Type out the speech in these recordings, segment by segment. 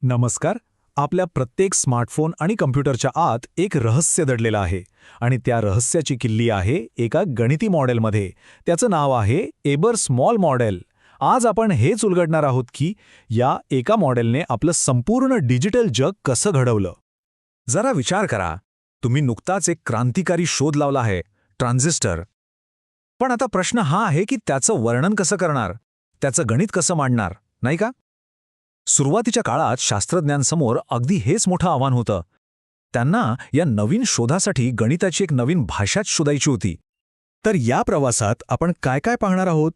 नमस्कार. आपल्या प्रत्येक स्मार्टफोन आणि कम्प्युटरच्या आत एक रहस्य दडलेलं आहे आणि त्या रहस्याची किल्ली आहे एका गणिती मॉडेलमध्ये. त्याचं नाव आहे एबर स्मॉल मॉडेल. आज आपण हेच उलगडणार आहोत की या एका मॉडेलने आपलं संपूर्ण डिजिटल जग कसं घडवलं. जरा विचार करा, तुम्ही नुकताच एक क्रांतिकारी शोध लावला आहे, ट्रान्झिस्टर. पण आता प्रश्न हा आहे की त्याचं वर्णन कसं करणार, त्याचं गणित कसं मांडणार, नाही का? सुरुवातीच्या काळात शास्त्रज्ञांसमोर अगदी हेच मोठं आव्हान होतं. त्यांना या नवीन शोधासाठी गणिताची एक नवीन भाषाच शोधायची होती. तर या प्रवासात आपण काय काय पाहणार आहोत?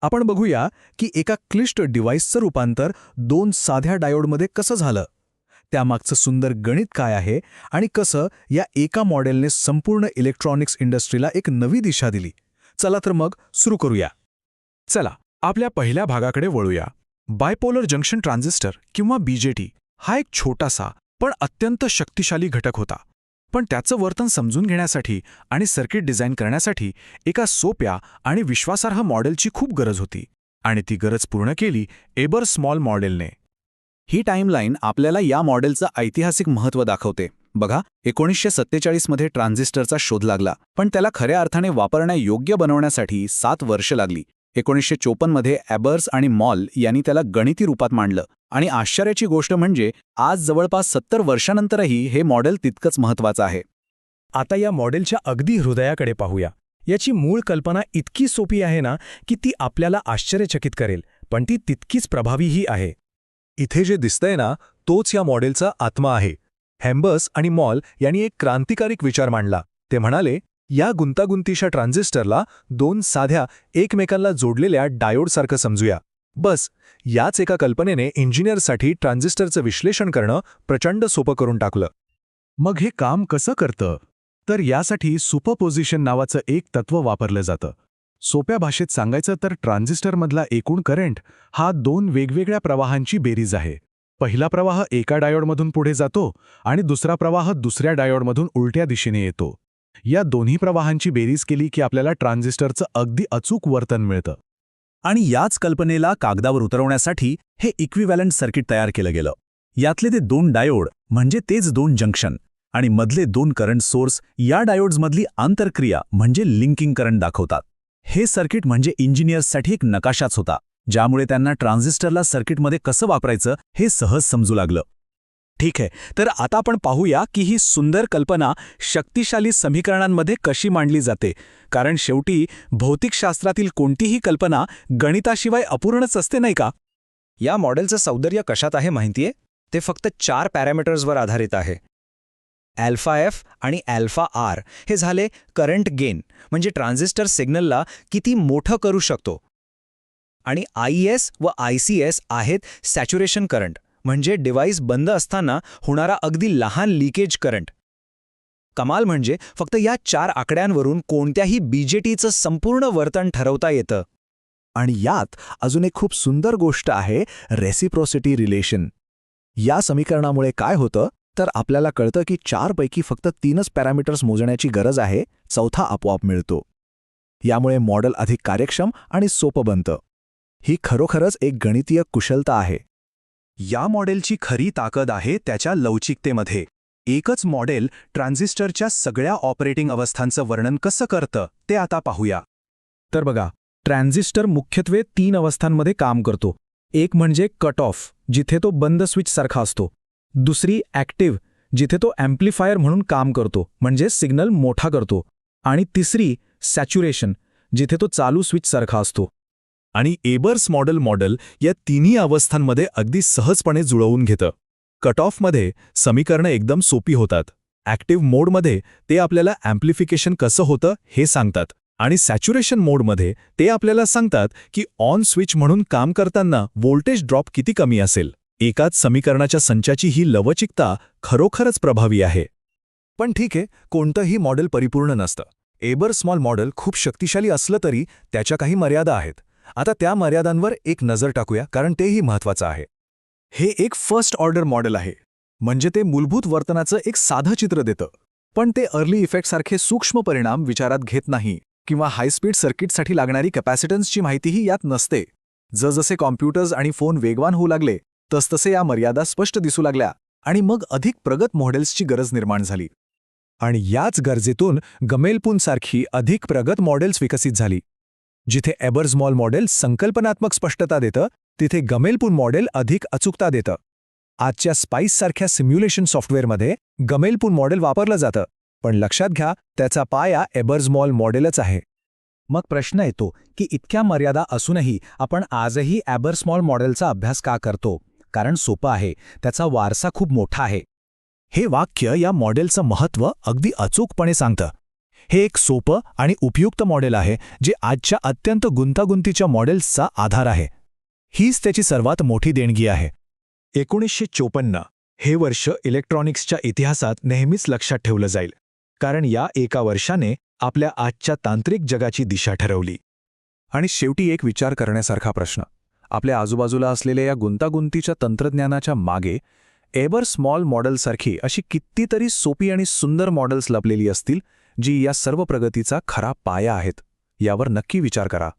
आपण बघूया की एका क्लिष्ट डिव्हाइसचं रूपांतर दोन साध्या डायोडमध्ये कसं झालं, त्यामागचं सुंदर गणित काय आहे आणि कसं या एका मॉडेलने संपूर्ण इलेक्ट्रॉनिक्स इंडस्ट्रीला एक नवी दिशा दिली. चला तर मग सुरू करूया. चला आपल्या पहिल्या भागाकडे वळूया. बायपोलर जंक्शन ट्रान्झिस्टर किंवा बीजेटी हा एक छोटासा पण अत्यंत शक्तिशाली घटक होता. पण त्याचं वर्तन समजून घेण्यासाठी आणि सर्किट डिझाईन करण्यासाठी एका सोप्या आणि विश्वासार्ह मॉडेलची खूप गरज होती. आणि ती गरज पूर्ण केली एबर स्मॉल मॉडेलने. ही टाईमलाईन आपल्याला या मॉडेलचं ऐतिहासिक महत्त्व दाखवते. बघा, 1947 मध्ये ट्रान्झिस्टरचा शोध लागला, पण त्याला खऱ्या अर्थाने वापरण्यायोग्य बनवण्यासाठी 7 वर्ष लागली. 1954 मध्ये एबर्स आणि मॉल यांनी त्याला गणिती रूपात मांडलं. आणि आश्चर्याची गोष्ट म्हणजे आज जवळपास 70 वर्षांनंतरही हे मॉडेल तितकंच महत्त्वाचं आहे. आता या मॉडेलच्या अगदी हृदयाकडे पाहूया. याची मूळ कल्पना इतकी सोपी आहे ना की ती आपल्याला आश्चर्यचकित करेल, पण ती तितकीच प्रभावीही आहे. इथे जे दिसतंय ना, तोच या मॉडेलचा आत्मा आहे. हेम्बर्स आणि मॉल यांनी एक क्रांतिकारक विचार मांडला. ते म्हणाले, या गुंतागुंतीच्या ट्रान्झिस्टरला दोन साध्या एकमेकांना जोडलेल्या डायोडसारखं समजूया. बस याच एका कल्पनेने इंजिनियरसाठी ट्रान्झिस्टरचं विश्लेषण करणं प्रचंड सोपं करून टाकलं. मग हे काम कसं करतं? तर यासाठी सुपरपोजिशन नावाचं एक तत्त्व वापरलं जातं. सोप्या भाषेत सांगायचं तर ट्रान्झिस्टरमधला एकूण करंट हा दोन वेगवेगळ्या प्रवाहांची बेरीज आहे. पहिला प्रवाह एका डायोडमधून पुढे जातो आणि दुसरा प्रवाह दुसऱ्या डायोडमधून उलट्या दिशेने येतो. या दोन्ही प्रवाहांची बेरीज केली की आपल्याला ट्रान्झिस्टरचं अगदी अचूक वर्तन मिळतं. आणि याच कल्पनेला कागदावर उतरवण्यासाठी हे इक्विव्हॅलंट सर्किट तयार केलं गेलं. यातले ते दोन डायोड म्हणजे तेच दोन जंक्शन आणि मधले दोन करंट सोर्स या डायोड्समधली आंतरक्रिया म्हणजे लिंकिंग करंट दाखवतात. हे सर्किट म्हणजे इंजिनियर्ससाठी एक नकाशाच होता, ज्यामुळे त्यांना ट्रान्झिस्टरला सर्किटमध्ये कसं वापरायचं हे सहज समजू लागलं. ठीक आहे, तर आता आपण पाहूया की ही सुंदर कल्पना शक्तिशाली समीकरणांमध्ये कशी मांडली जाते. कारण शेवटी भौतिकशास्त्रातील कोणतीही कल्पना गणिताशिवाय अपूर्णच असते, नाही का? या मॉडेलचं सौंदर्य कशात आहे माहितीये? ते फक्त 4 पॅरामीटर्सवर आधारित आहे. अल्फा एफ आणि अल्फा आर हे झाले करंट गेन, म्हणजे ट्रान्झिस्टर सिग्नलला किती मोठं करू शकतो. आणि IS व ICS आहेत सॅच्युरेशन करंट, म्हणजे डिव्हाइस बंद असताना होणारा अगदी लहान लिकेज करंट. कमाल म्हणजे फक्त या 4 आकड्यांवरून कोणत्याही बीजेटीचं संपूर्ण वर्तन ठरवता येतं. आणि यात अजून एक खूप सुंदर गोष्ट आहे, रेसिप्रोसिटी रिलेशन. या समीकरणामुळे काय होतं तर आपल्याला कळतं की 4 पैकी फक्त 3च पॅरामीटर्स मोजण्याची गरज आहे, चौथा आपोआप मिळतो. यामुळे मॉडेल अधिक कार्यक्षम आणि सोपं बनतं. ही खरोखरच एक गणितीय कुशलता आहे. या मॉडेलची खरी ताकद आहे त्याच्या लवचिकतेमध्ये. एकच मॉडेल ट्रान्झिस्टरच्या सगळ्या ऑपरेटिंग अवस्थांचं वर्णन कसं करतं ते आता पाहूया. तर बघा, ट्रान्झिस्टर मुख्यत्वे 3 अवस्थांमध्ये काम करतो. एक म्हणजे कट ऑफ, जिथे तो बंद स्विच सारखा असतो. दुसरी ॲक्टिव्ह, जिथे तो ॲम्प्लिफायर म्हणून काम करतो, म्हणजे सिग्नल मोठा करतो. आणि तिसरी सॅच्युरेशन, जिथे तो चालू स्विच सारखा असतो. आणि एबर्स मॉडेल या तिन्ही अवस्थांमध्ये अगदी सहजपणे जुळवून घेतं. कट ऑफमध्ये समीकरणं एकदम सोपी होतात. ॲक्टिव्ह मोडमध्ये ते आपल्याला ॲम्प्लिफिकेशन कसं होतं हे सांगतात. आणि सॅच्युरेशन मोडमध्ये ते आपल्याला सांगतात की ऑन स्विच म्हणून काम करताना व्होल्टेज ड्रॉप किती कमी असेल. एकाच समीकरणाच्या संचाची ही लवचिकता खरोखरच प्रभावी आहे. पण ठीक आहे, कोणतंही मॉडेल परिपूर्ण नसतं. एबर स्मॉल मॉडेल खूप शक्तिशाली असलं तरी त्याच्या काही मर्यादा आहेत. आता त्या मर्यादांवर एक नजर टाकूया, कारण तेही महत्त्वाचं आहे. हे एक फर्स्ट ऑर्डर मॉडेल आहे, म्हणजे ते मूलभूत वर्तनाचं एक साधं चित्र देतं. पण ते अर्ली इफेक्टसारखे सूक्ष्म परिणाम विचारात घेत नाही किंवा हायस्पीड सर्किटसाठी लागणारी कॅपॅसिटन्सची माहितीही यात नसते. जसजसे कॉम्प्युटर्स आणि फोन वेगवान होऊ लागले तसतसे या मर्यादा स्पष्ट दिसू लागल्या आणि मग अधिक प्रगत मॉडेल्सची गरज निर्माण झाली. आणि याच गरजेतून गमेलपूनसारखी अधिक प्रगत मॉडेल्स विकसित झाली. जिथे एबर्समॉल मॉडेल संकल्पनात्मक स्पष्टता देतं, तिथे गमेलपून मॉडेल अधिक अचूकता देतं. आजच्या स्पाइससारख्या सिम्युलेशन सॉफ्टवेअरमध्ये गमेलपून मॉडेल वापरलं जातं, पण लक्षात घ्या त्याचा पाया एबर्समॉल मॉडेलच आहे. मग प्रश्न येतो की इतक्या मर्यादा असूनही आपण आजही एबर्समॉल मॉडेलचा अभ्यास का करतो? कारण सोपं आहे, त्याचा वारसा खूप मोठा आहे. हे वाक्य या मॉडेलचं महत्त्व अगदी अचूकपणे सांगतं. हे एक सोपं आणि उपयुक्त मॉडेल आहे जे आजच्या अत्यंत गुंतागुंतीच्या मॉडेल्सचा आधार आहे. हीच त्याची सर्वात मोठी देणगी आहे. 1954 हे वर्ष इलेक्ट्रॉनिक्सच्या इतिहासात नेहमीच लक्षात ठेवलं जाईल, कारण या एका वर्षाने आपल्या आजच्या तांत्रिक जगाची दिशा ठरवली. आणि शेवटी एक विचार करण्यासारखा प्रश्न, आपल्या आजूबाजूला असलेल्या या गुंतागुंतीच्या तंत्रज्ञानाच्या मागे एबर्समॉल मॉडेलसारखी अशी कितीतरी सोपी आणि सुंदर मॉडेल्स लपलेली असतील जी या सर्व प्रगतीचा खरा पाया आहेत. यावर नक्की विचार करा.